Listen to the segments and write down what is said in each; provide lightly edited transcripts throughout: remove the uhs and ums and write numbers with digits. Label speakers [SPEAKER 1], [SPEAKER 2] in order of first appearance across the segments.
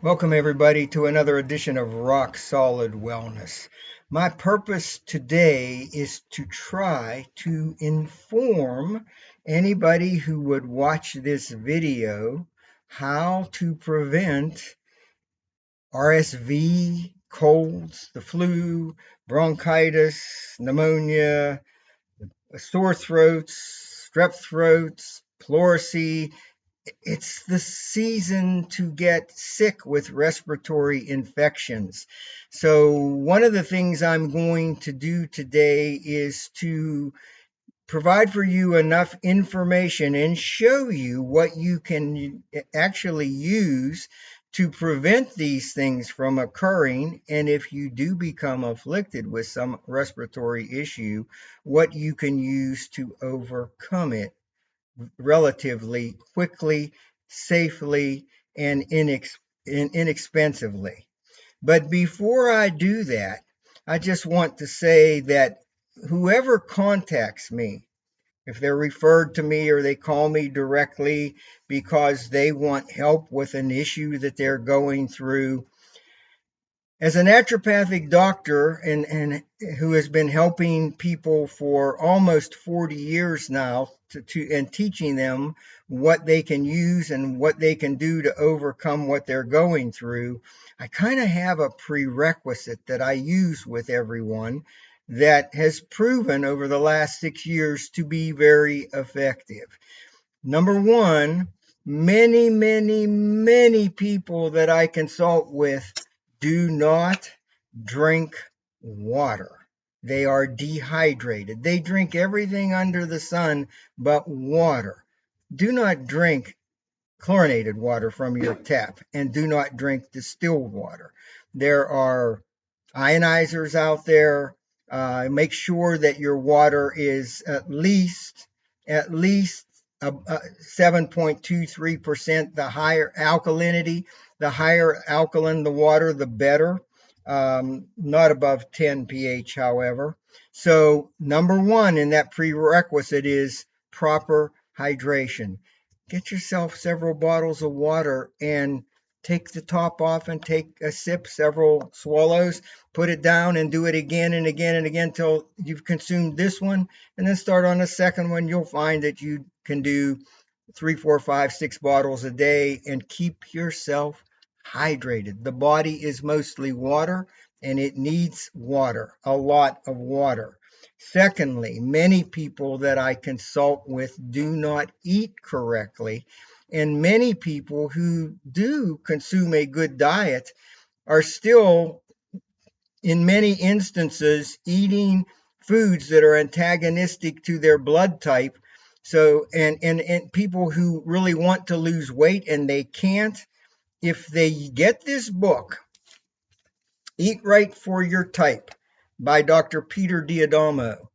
[SPEAKER 1] Welcome, everybody, to another edition of Rock Solid Wellness. My purpose today is to try to inform anybody who would watch this video how to prevent RSV, colds, the flu, bronchitis, pneumonia, sore throats, strep throats, pleurisy. It's the season to get sick with respiratory infections. So, one of the things I'm going to do today is to provide for you enough information and show you what you can actually use to prevent these things from occurring. And if you do become afflicted with some respiratory issue, what you can use to overcome it relatively quickly, safely, and inexpensively. But before I do that, I just want to say that whoever contacts me, if they're referred to me or they call me directly because they want help with an issue that they're going through, as a naturopathic doctor and who has been helping people for almost 40 years now and teaching them what they can use and what they can do to overcome what they're going through, I kind of have a prerequisite that I use with everyone that has proven over the last 6 years to be very effective. Number one, many people that I consult with do not drink water. They are dehydrated. They drink everything under the sun but water. Do not drink chlorinated water from your tap and do not drink distilled water. There are ionizers out there. Make sure that your water is at least 7.23%. The higher alkalinity, the higher alkaline the water, the better. Not above 10 pH, however. So, number one in that prerequisite is proper hydration. Get yourself several bottles of water and take the top off and take a sip, several swallows, put it down and do it again and again and again till you've consumed this one, and then start on the second one. You'll find that you can do 3, 4, 5, 6 bottles a day and keep yourself hydrated. The body is mostly water and it needs water, a lot of water. Secondly, many people that I consult with do not eat correctly. And many people who do consume a good diet are still, in many instances, eating foods that are antagonistic to their blood type. So, and people who really want to lose weight and they can't, if they get this book, Eat Right for Your Type by Dr. Peter Diadamo,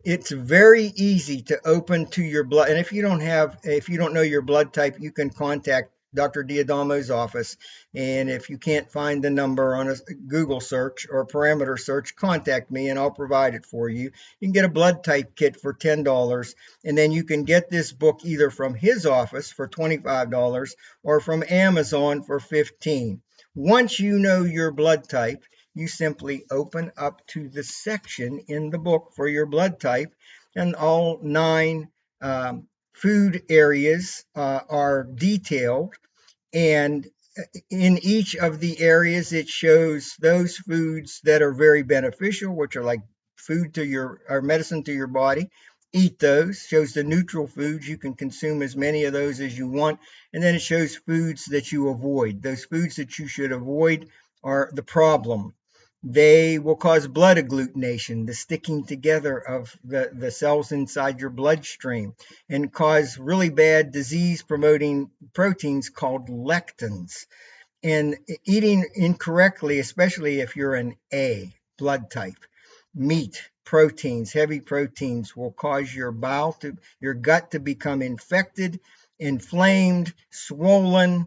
[SPEAKER 1] it's very easy to open to your blood. And if you don't know your blood type, you can contact Dr. Diadamo's office. And if you can't find the number on a Google search or parameter search, contact me and I'll provide it for you. You can get a blood type kit for $10. And then you can get this book either from his office for $25 or from Amazon for $15. Once you know your blood type, you simply open up to the section in the book for your blood type, and all 9 food areas are detailed. And in each of the areas, it shows those foods that are very beneficial, which are like food to your or medicine to your body. Eat those. Shows the neutral foods. You can consume as many of those as you want. And then it shows foods that you avoid. Those foods that you should avoid are the problem. They will cause blood agglutination, the sticking together of the cells inside your bloodstream, and cause really bad disease promoting proteins called lectins. And eating incorrectly, especially if you're an A blood type, meat, proteins, heavy proteins will cause your gut to become infected, inflamed, swollen,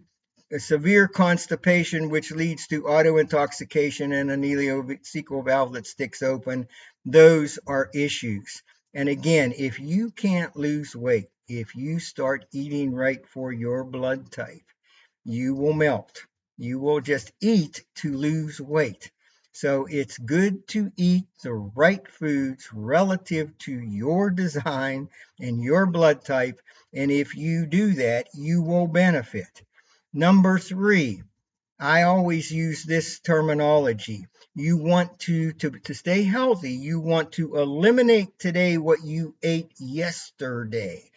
[SPEAKER 1] a severe constipation, which leads to autointoxication and an ileocecal valve that sticks open. Those are issues. And again, if you can't lose weight, if you start eating right for your blood type, you will melt. You will just eat to lose weight. So it's good to eat the right foods relative to your design and your blood type. And if you do that, you will benefit. Number three, I always use this terminology. You want to stay healthy, you want to eliminate today what you ate yesterday.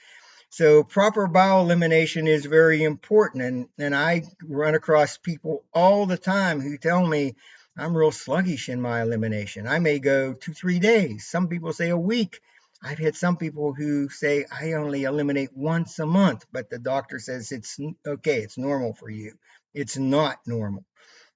[SPEAKER 1] So proper bowel elimination is very important. And I run across people all the time who tell me I'm real sluggish in my elimination. I may go 2, 3 days. Some people say a week. I've had some people who say I only eliminate once a month, but the doctor says it's okay, it's normal for you. It's not normal.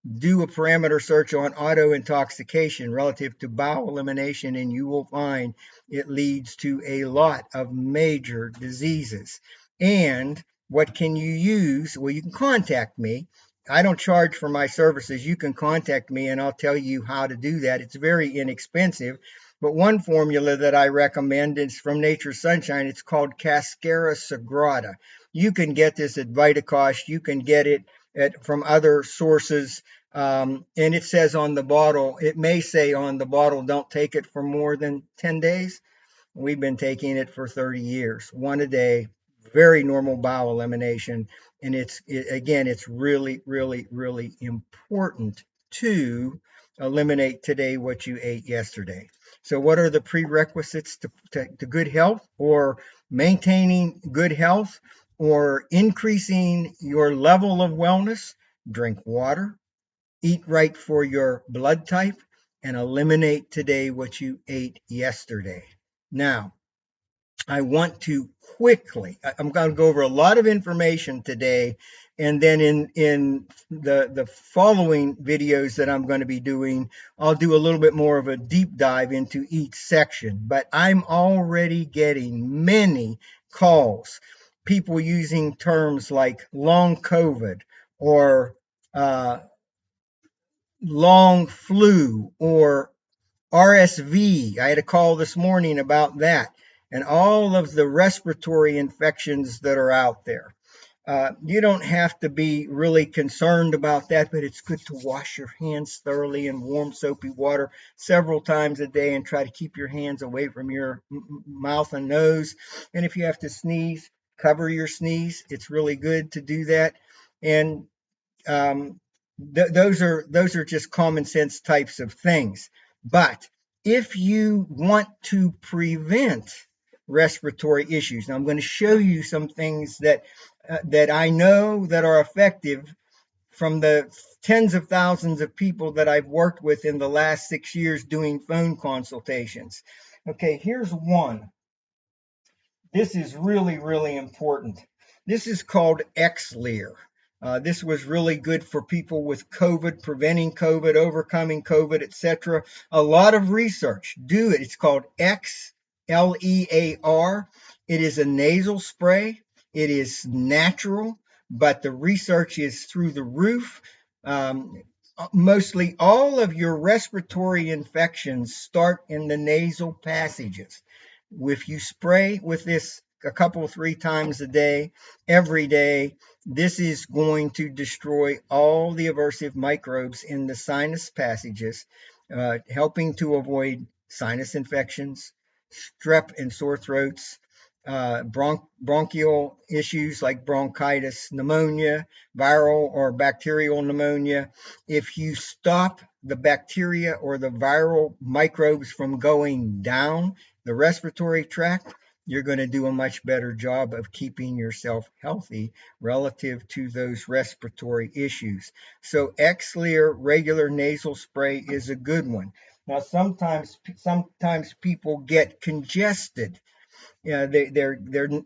[SPEAKER 1] Do a parameter search on auto intoxication relative to bowel elimination, and you will find it leads to a lot of major diseases. And what can you use? Well, you can contact me. I don't charge for my services. You can contact me and I'll tell you how to do that. It's very inexpensive. But one formula that I recommend is from Nature's Sunshine. It's called Cascara Sagrada. You can get this at Vitacost. You can get it from other sources. And it says on the bottle, it may say on the bottle, don't take it for more than 10 days. We've been taking it for 30 years, one a day, very normal bowel elimination. And again, it's really, really, really important to eliminate today what you ate yesterday. So, what are the prerequisites to good health or maintaining good health or increasing your level of wellness? Drink water, eat right for your blood type, and eliminate today what you ate yesterday. Now, I want to quickly, I'm going to go over a lot of information today, and then in the following videos that I'm going to be doing, I'll do a little bit more of a deep dive into each section. But I'm already getting many calls, people using terms like long COVID or uh, long flu or RSV. I had a call this morning about that and all of the respiratory infections that are out there. You don't have to be really concerned about that, but it's good to wash your hands thoroughly in warm, soapy water several times a day and try to keep your hands away from your mouth and nose. And if you have to sneeze, cover your sneeze. It's really good to do that. And um, those are just common sense types of things. But if you want to prevent respiratory issues, now I'm going to show you some things that I know that are effective from the tens of thousands of people that I've worked with in the last 6 years doing phone consultations. Okay, here's one. This is really, really important. This is called XLEAR. This was really good for people with COVID, preventing COVID, overcoming COVID, etc. A lot of research. Do it. It's called XLEAR. It is a nasal spray. It is natural, but the research is through the roof. Mostly all of your respiratory infections start in the nasal passages. If you spray with this a couple, 3 times a day, every day, this is going to destroy all the aversive microbes in the sinus passages, helping to avoid sinus infections, strep and sore throats, bronchial issues like bronchitis, pneumonia, viral or bacterial pneumonia. If you stop the bacteria or the viral microbes from going down the respiratory tract, you're going to do a much better job of keeping yourself healthy relative to those respiratory issues. So Xlear regular nasal spray is a good one. Now sometimes people get congested, their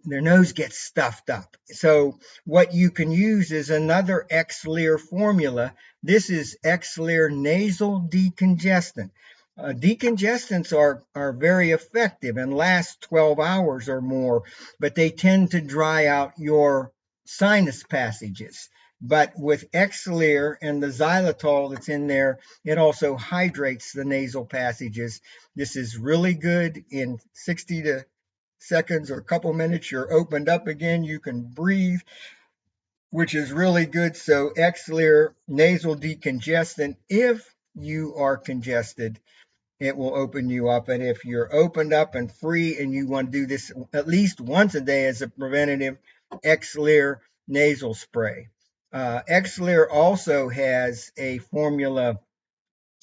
[SPEAKER 1] nose gets stuffed up. So what you can use is another Xlear formula. This is Xlear nasal decongestant. Decongestants are very effective and last 12 hours or more, but they tend to dry out your sinus passages. But with Xlear and the xylitol that's in there, it also hydrates the nasal passages. This is really good. In 60 to seconds or a couple minutes, you're opened up again. You can breathe. which is really good. So Xlear nasal decongestant, if you are congested, it will open you up. And if you're opened up and free and you want to do this at least once a day as a preventative, Xlear nasal spray. Xlear also has a formula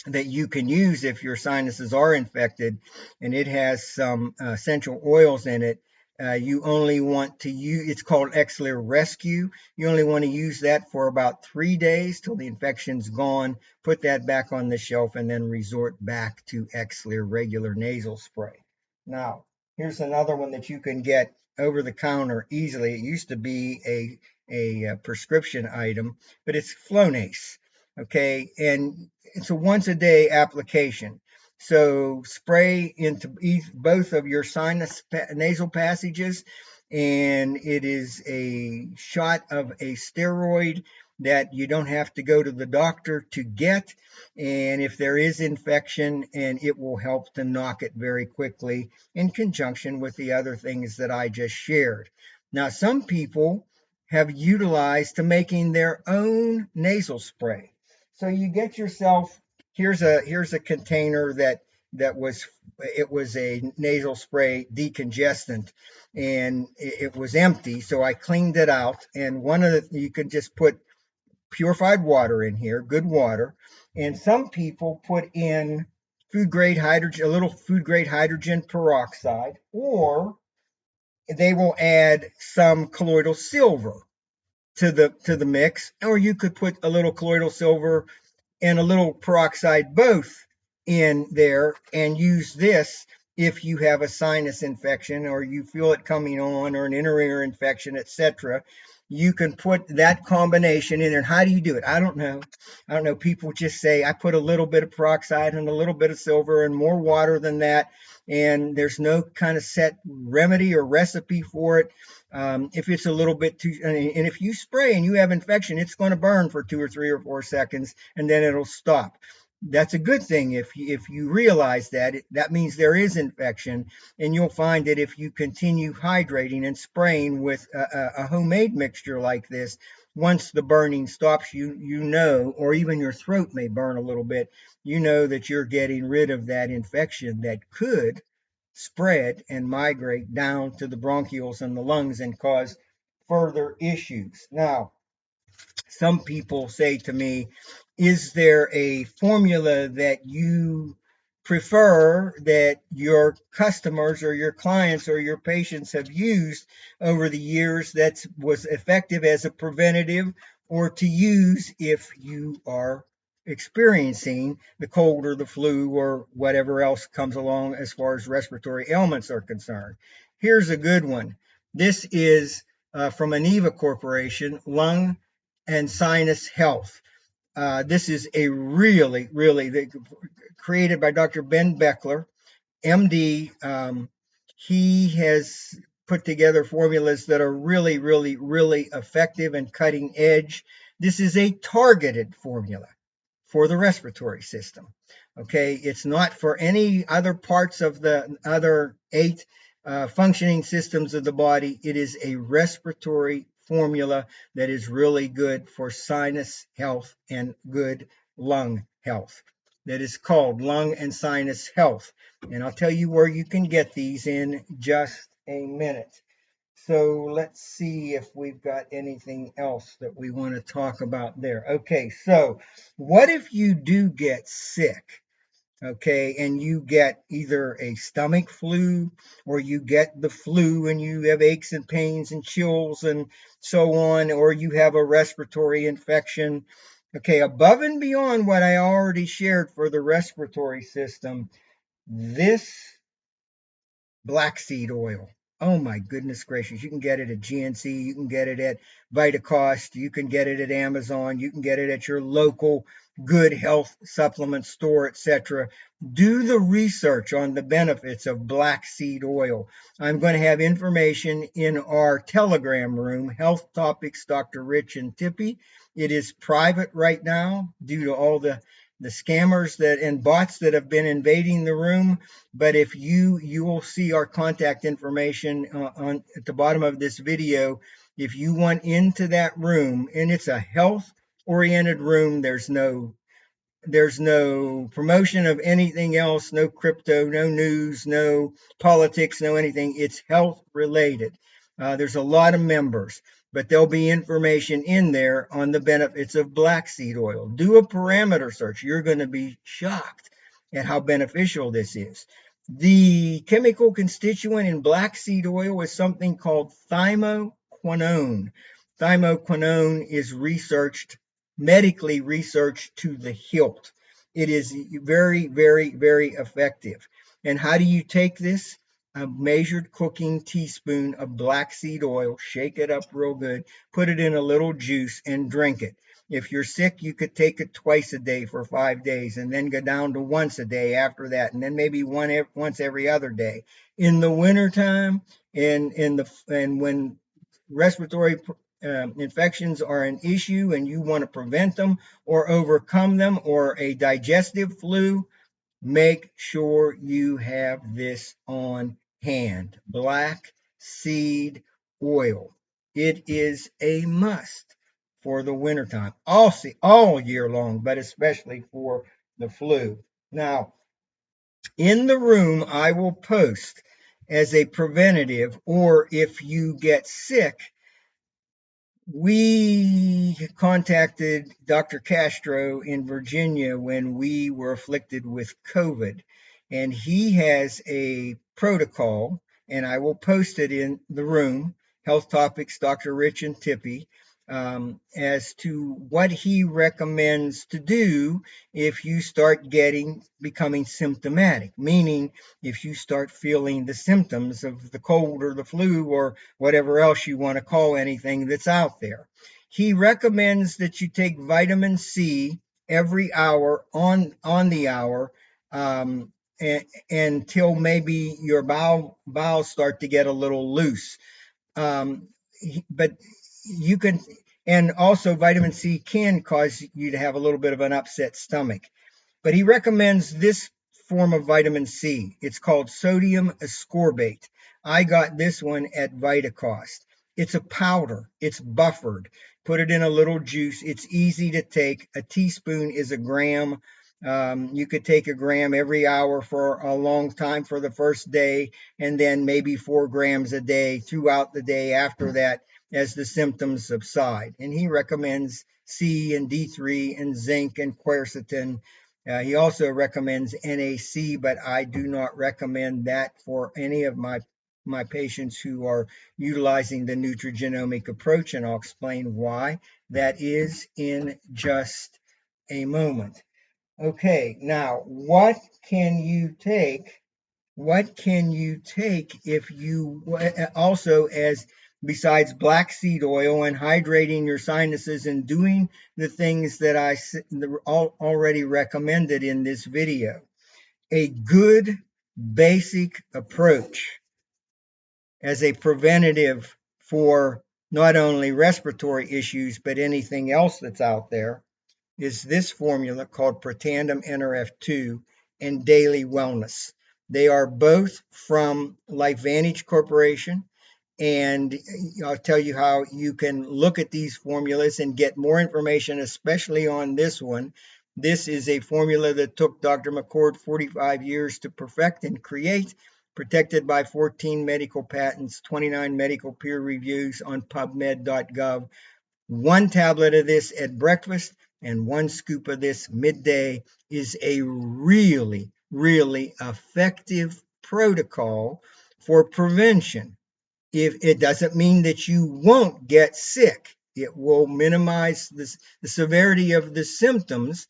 [SPEAKER 1] that you can use if your sinuses are infected, and it has some essential oils in it. You only want to use, it's called Xlear Rescue. You only want to use that for about 3 days till the infection's gone. Put that back on the shelf and then resort back to Xlear regular nasal spray. Now, here's another one that you can get over the counter easily. It used to be a prescription item, but it's Flonase. Okay, and it's a once a day application. So spray into both of your sinus nasal passages, and it is a shot of a steroid that you don't have to go to the doctor to get. And if there is infection, and it will help to knock it very quickly in conjunction with the other things that I just shared. Now, some people have utilized to making their own nasal spray. So you get yourself, here's a container that was, it was a nasal spray decongestant, and it was empty. So I cleaned it out, and one of the, you could just put purified water in here, good water. And some people put in food grade hydrogen, a little food grade hydrogen peroxide, or they will add some colloidal silver to the mix, or you could put a little colloidal silver and a little peroxide both in there, and use this if you have a sinus infection or you feel it coming on, or an inner ear infection, etc. You can put that combination in there. And how do you do it? I don't know. I don't know. People just say, I put a little bit of peroxide and a little bit of silver and more water than that. And there's no kind of set remedy or recipe for it. If it's a little bit too, and if you spray and you have infection, it's going to burn for 2 or 3 or 4 seconds, and then it'll stop. That's a good thing if you realize that. That means there is infection, and you'll find that if you continue hydrating and spraying with a homemade mixture like this, once the burning stops, you know, or even your throat may burn a little bit, you know that you're getting rid of that infection that could spread and migrate down to the bronchioles and the lungs and cause further issues. Now, some people say to me, is there a formula that you prefer that your customers or your clients or your patients have used over the years that was effective as a preventative, or to use if you are experiencing the cold or the flu or whatever else comes along as far as respiratory ailments are concerned? Here's a good one. This is from Aniva Corporation, Lung and Sinus Health. This is a really created by Dr. Ben Beckler, MD. He has put together formulas that are really effective and cutting edge. This is a targeted formula for the respiratory system. Okay, it's not for any other parts of the other eight functioning systems of the body. It is a respiratory formula that is really good for sinus health and good lung health. That is called Lung and Sinus Health. And I'll tell you where you can get these in just a minute. So let's see if we've got anything else that we want to talk about there. Okay, so what if you do get sick? Okay, and you get either a stomach flu, or you get the flu and you have aches and pains and chills and so on, or you have a respiratory infection. Okay, above and beyond what I already shared for the respiratory system, this black seed oil. Oh my goodness gracious. You can get it at GNC, you can get it at Vitacost, you can get it at Amazon, you can get it at your local good health supplement store, etc. Do the research on the benefits of black seed oil. I'm going to have information in our Telegram room, Health Topics, Dr. Rich and Tippy. It is private right now due to all the scammers that and bots that have been invading the room. But if you will see our contact information on at the bottom of this video. If you went into that room and it's a health oriented room, there's no promotion of anything else, no crypto, no news, no politics, no anything. It's health related. There's a lot of members, but there'll be information in there on the benefits of black seed oil. Do a parameter search. You're going to be shocked at how beneficial this is. The chemical constituent in black seed oil is something called thymoquinone. Thymoquinone is medically researched to the hilt. It is very, very, very effective. And how do you take this? A measured cooking teaspoon of black seed oil, shake it up real good, put it in a little juice and drink it. If you're sick, you could take it twice a day for 5 days and then go down to once a day after that, and then maybe once every other day. In the wintertime and when respiratory infections are an issue and you want to prevent them or overcome them, or a digestive flu, make sure you have this on hand. Black seed oil. It is a must for the wintertime, all year long, but especially for the flu. Now, in the room, I will post as a preventative, or if you get sick, we contacted Dr. Castro in Virginia when we were afflicted with COVID, and he has a protocol, and I will post it in the room, Health Topics, Dr. Rich and Tippy, as to what he recommends to do if you start becoming symptomatic, meaning if you start feeling the symptoms of the cold or the flu or whatever else you want to call anything that's out there. He recommends that you take vitamin C every hour on the hour, um, until maybe your bowels start to get a little loose. Um, but you can, and also vitamin C can cause you to have a little bit of an upset stomach. But he recommends this form of vitamin C. It's called sodium ascorbate. I got this one at Vitacost. It's a powder. It's buffered. Put it in a little juice. It's easy to take. A teaspoon is a gram. You could take a gram every hour for a long time for the first day, and then maybe 4 grams a day throughout the day after that as the symptoms subside. And he recommends C and D3 and zinc and quercetin. He also recommends NAC, but I do not recommend that for any of my patients who are utilizing the nutrigenomic approach, and I'll explain why that is in just a moment. Okay, now can you take? What can you take if you also, as besides black seed oil and hydrating your sinuses and doing the things that I already recommended in this video? A good basic approach as a preventative for not only respiratory issues but anything else that's out there is this formula called Protandim NRF2 and Daily Wellness. They are both from LifeVantage Corporation, and I'll tell you how you can look at these formulas and get more information, especially on this one. This is a formula that took Dr. McCord 45 years to perfect and create, protected by 14 medical patents, 29 medical peer reviews on PubMed.gov. One tablet of this at breakfast and one scoop of this midday is a really, really effective protocol for prevention. If it doesn't mean that you won't get sick, it will minimize the severity of the symptoms,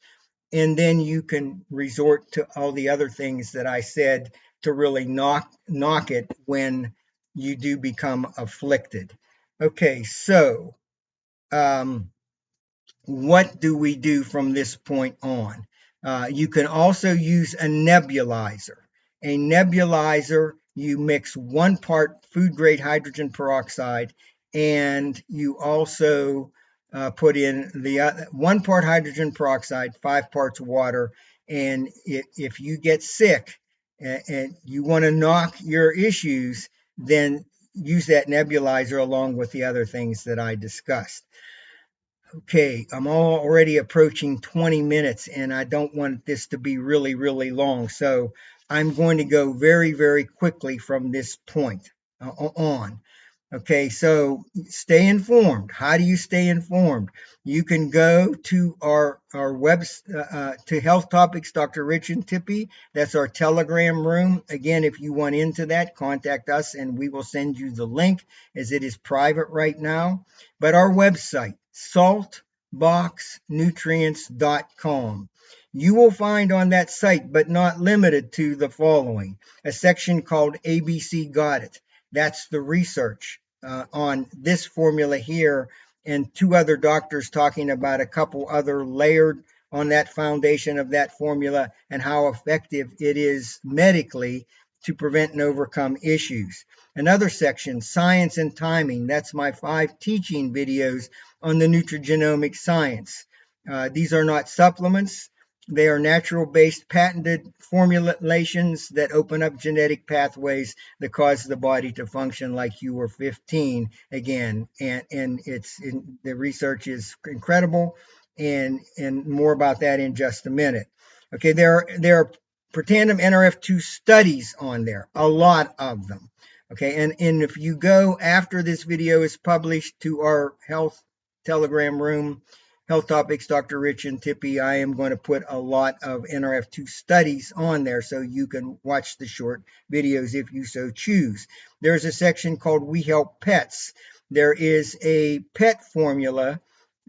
[SPEAKER 1] and then you can resort to all the other things that I said to really knock it when you do become afflicted. Okay, so um, what do we do from this point on? You can also use a nebulizer. A nebulizer, you mix 1 part food grade hydrogen peroxide, and you also put in the 1 part hydrogen peroxide, 5 parts water. And if you get sick and you want to knock your issues, then use that nebulizer along with the other things that I discussed. Okay, I'm already approaching 20 minutes and I don't want this to be really, really long. So I'm going to go very, very quickly from this point on. Okay, so stay informed. How do you stay informed? You can go to our to Health Topics, Dr. Rich and Tippy. That's our Telegram room. Again, if you want into that, contact us and we will send you the link as it is private right now. But our website, saltboxnutrients.com. You will find on that site, but not limited to the following, a section called ABC Got It. That's the research on this formula here, and two other doctors talking about a couple other layered on that foundation of that formula and how effective it is medically to prevent and overcome issues. Another section, science and timing. That's my 5 teaching videos on the nutrigenomic science. These are not supplements. They are natural based patented formulations that open up genetic pathways that cause the body to function like you were 15 again. And the research is incredible, and more about that in just a minute. Okay, there are Protandim NRF2 studies on there, a lot of them. Okay, and if you go after this video is published to our health Telegram room, Health Topics, Dr. Rich and Tippy, I am going to put a lot of NRF2 studies on there so you can watch the short videos if you so choose. There's a section called We Help Pets. There is a pet formula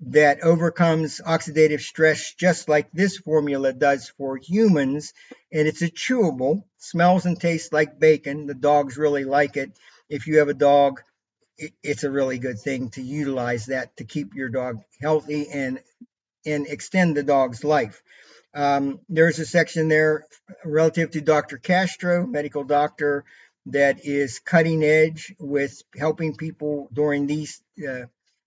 [SPEAKER 1] that overcomes oxidative stress just like this formula does for humans, and it's a chewable, smells and tastes like bacon. The dogs really like it. If you have a dog, it's a really good thing to utilize that to keep your dog healthy and extend the dog's life. There's a section there relative to Dr. Castro, medical doctor, that is cutting edge with helping people during these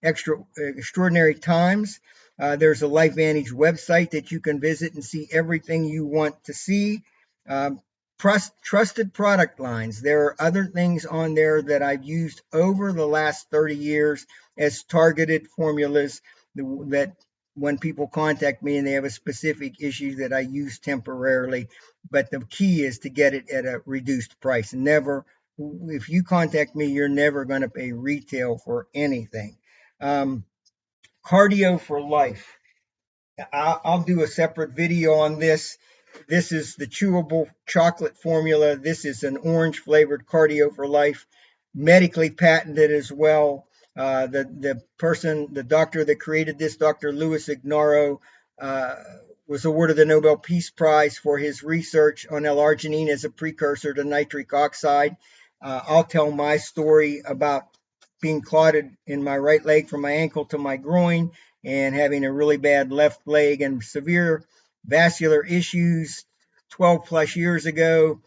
[SPEAKER 1] extraordinary times. There's a LifeVantage website that you can visit and see everything you want to see. Um, Trusted product lines. There are other things on there that I've used over the last 30 years as targeted formulas that when people contact me and they have a specific issue that I use temporarily. But the key is to get it at a reduced price. Never, if you contact me, you're never going to pay retail for anything. Um, Cardio for life. I'll do a separate video on this. This is the chewable chocolate formula. This is an orange flavored cardio for life, medically patented as well. The doctor that created this, Dr. Louis Ignaro, uh, was awarded the Nobel Peace Prize for his research on L-arginine as a precursor to nitric oxide. I'll tell my story about being clotted in my right leg from my ankle to my groin and having a really bad left leg and severe vascular issues 12 plus years ago.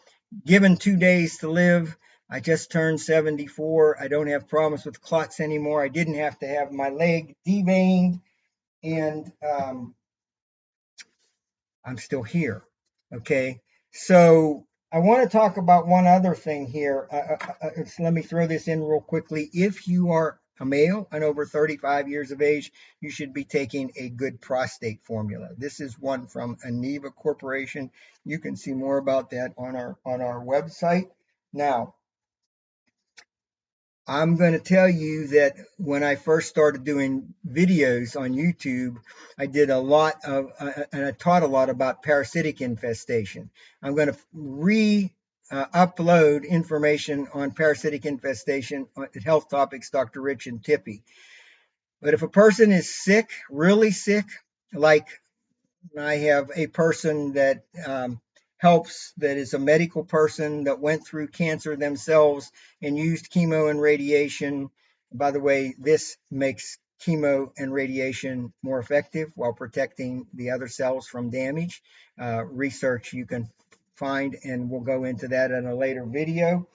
[SPEAKER 1] Given 2 days to live. I just turned 74. I don't have problems with clots anymore. I didn't have to have my leg deveined, and I'm still here. Okay. So I want to talk about one other thing here. Let me throw this in real quickly. If you are a male and over 35 years of age, you should be taking a good prostate formula. This is one from Aneva Corporation. You can see more about that on our website. Now, I'm going to tell you that when I first started doing videos on YouTube, I did a lot of, and I taught a lot about parasitic infestation. I'm going to upload information on parasitic infestation at Health Topics, Dr. Rich and Tippy. But if a person is sick, really sick, like I have a person that helps that is a medical person that went through cancer themselves and used chemo and radiation. By the way, this makes chemo and radiation more effective while protecting the other cells from damage. Research you can find, and we'll go into that in a later video.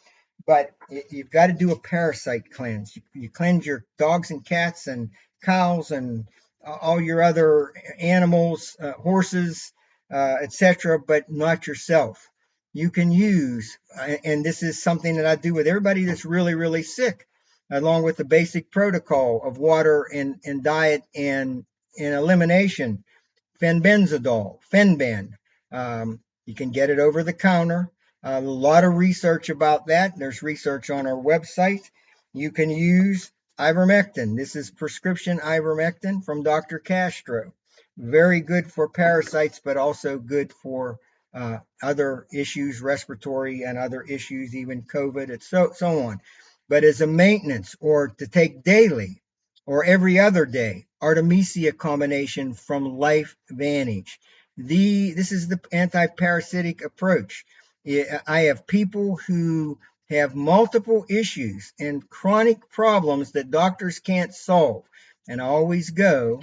[SPEAKER 1] But you've got to do a parasite cleanse. You cleanse your dogs and cats and cows and all your other animals, horses, etc., but not yourself. you can use, and this is something that I do with everybody that's really, really sick, along with the basic protocol of water and diet and elimination. Fenbenzidol, Fenben. You can get it over the counter. A lot of research about that. There's research on our website. You can use ivermectin. This is prescription ivermectin from Dr. Castro. Very good for parasites, but also good for other issues, respiratory and other issues, even COVID, and so on. But as a maintenance or to take daily, or every other day, Artemisia combination from Life Vantage. This is the anti-parasitic approach. I have people who have multiple issues and chronic problems that doctors can't solve. And I always go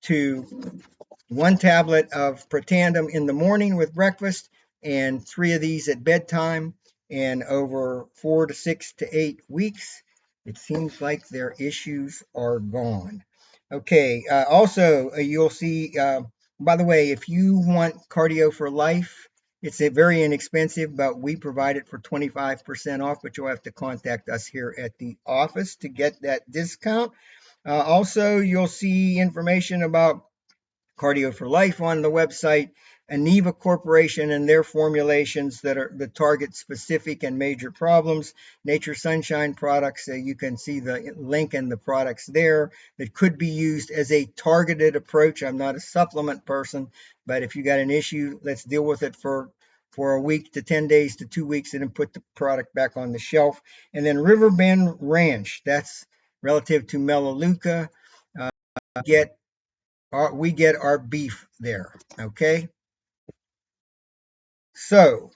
[SPEAKER 1] to one tablet of Protandim in the morning with breakfast and three of these at bedtime. And over 4 to 6 to 8 weeks, it seems like their issues are gone. Okay, also, you'll see, by the way, if you want cardio for life, it's a very inexpensive, but we provide it for 25% off, but you'll have to contact us here at the office to get that discount. Also, you'll see information about Cardio for Life on the website, Aniva Corporation and their formulations that target specific and major problems. Nature Sunshine products, you can see the link and the products there that could be used as a targeted approach. I'm not a supplement person, but if you got an issue, let's deal with it for a week to 10 days to 2 weeks and then put the product back on the shelf. And then Riverbend Ranch, that's relative to Melaleuca. Get we get our beef there. Okay. So,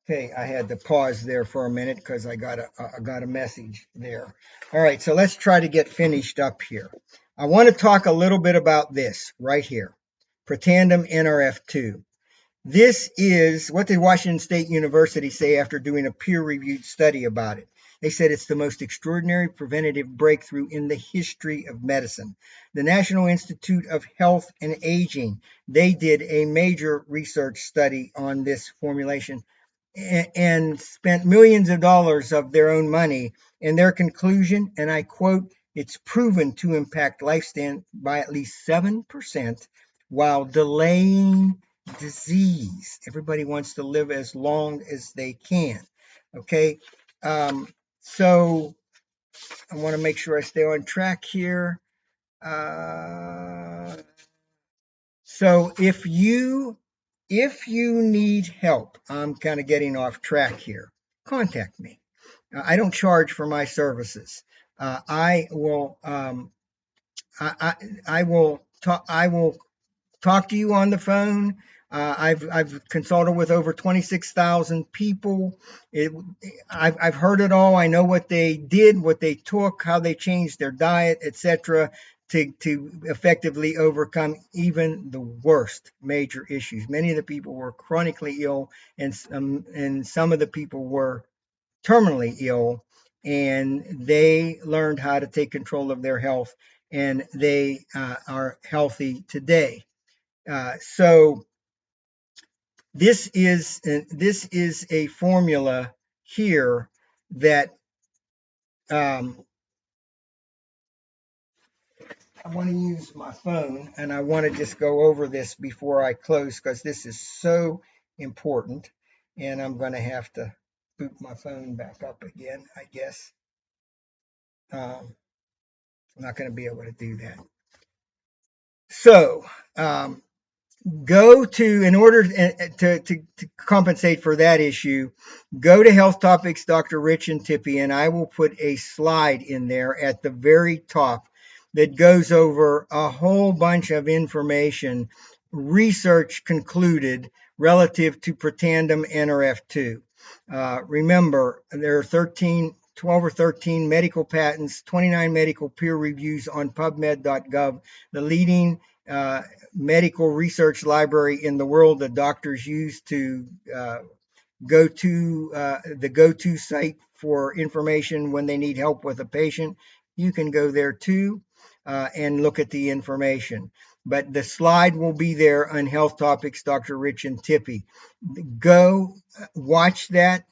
[SPEAKER 1] okay, I had to pause there for a minute because I got a message there. All right, so let's try to get finished up here. I want to talk a little bit about this right here. Protandum NRF2. This is what did Washington State University say after doing a peer-reviewed study about it? They said it's the most extraordinary preventative breakthrough in the history of medicine. The National Institute of Health and Aging, they did a major research study on this formulation and spent millions of dollars of their own money. And their conclusion, and I quote, it's proven to impact lifespan by at least 7% while delaying disease. Everybody wants to live as long as they can. Okay. So I want to make sure I stay on track here. Uh, so if you need help, I'm kind of getting off track here. Contact me. I don't charge for my services. I will I will talk to you on the phone. I've consulted with over 26,000 people. I've heard it all. I know what they did, what they took, how they changed their diet, etc., to effectively overcome even the worst major issues. Many of the people were chronically ill, and some of the people were terminally ill, and they learned how to take control of their health, and they are healthy today. So this is a formula here that um, I want to use my phone, and I want to just go over this before I close because this is so important, and I'm going to have to boot my phone back up again, I guess. I'm not going to be able to do that. So um, go to in order to compensate for that issue, go to Health Topics Dr. Rich and Tippy, and I will put a slide in there at the very top that goes over a whole bunch of information, research concluded relative to Protandim NRF2. Remember, there are 12 or 13 medical patents, 29 medical peer reviews on pubmed.gov, the leading medical research library in the world that doctors use to the go-to site for information when they need help with a patient. You can go there too and look at the information. But the slide will be there on Health Topics, Dr. Rich and Tippy. Go watch that,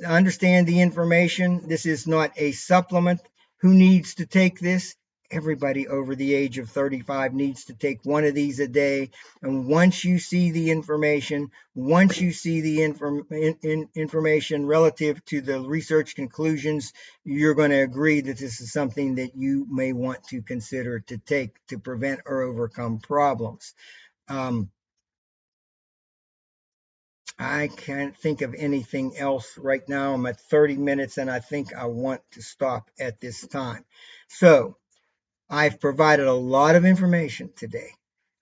[SPEAKER 1] understand the information. This is not a supplement. Who needs to take this? Everybody over the age of 35 needs to take one of these a day. And once you see the information, once you see the information relative to the research conclusions, you're going to agree that this is something that you may want to consider to take to prevent or overcome problems. Um, I can't think of anything else right now. I'm at 30 minutes and I think I want to stop at this time. So I've provided a lot of information today.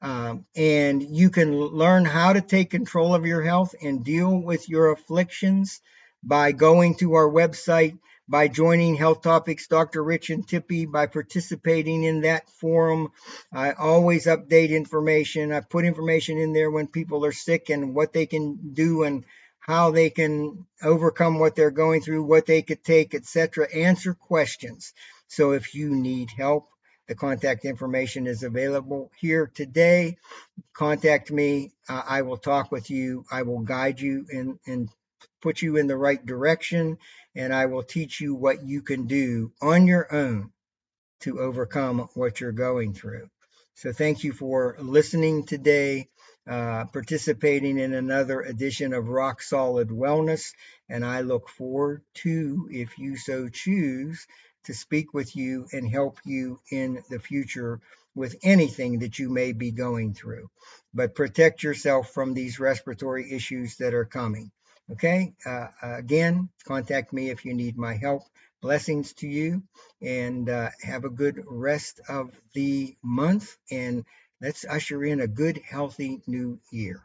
[SPEAKER 1] And you can learn how to take control of your health and deal with your afflictions by going to our website, by joining Health Topics, Dr. Rich and Tippy, by participating in that forum. I always update information. I put information in there when people are sick and what they can do and how they can overcome what they're going through, what they could take, etc. Answer questions. So if you need help, the contact information is available here today. Contact me. I will talk with you. I will guide you and put you in the right direction. And I will teach you what you can do on your own to overcome what you're going through. So thank you for listening today, participating in another edition of Rock Solid Wellness. And I look forward to, if you so choose, to speak with you and help you in the future with anything that you may be going through. But protect yourself from these respiratory issues that are coming. Okay. Again, contact me if you need my help. Blessings to you and have a good rest of the month. And let's usher in a good, healthy new year.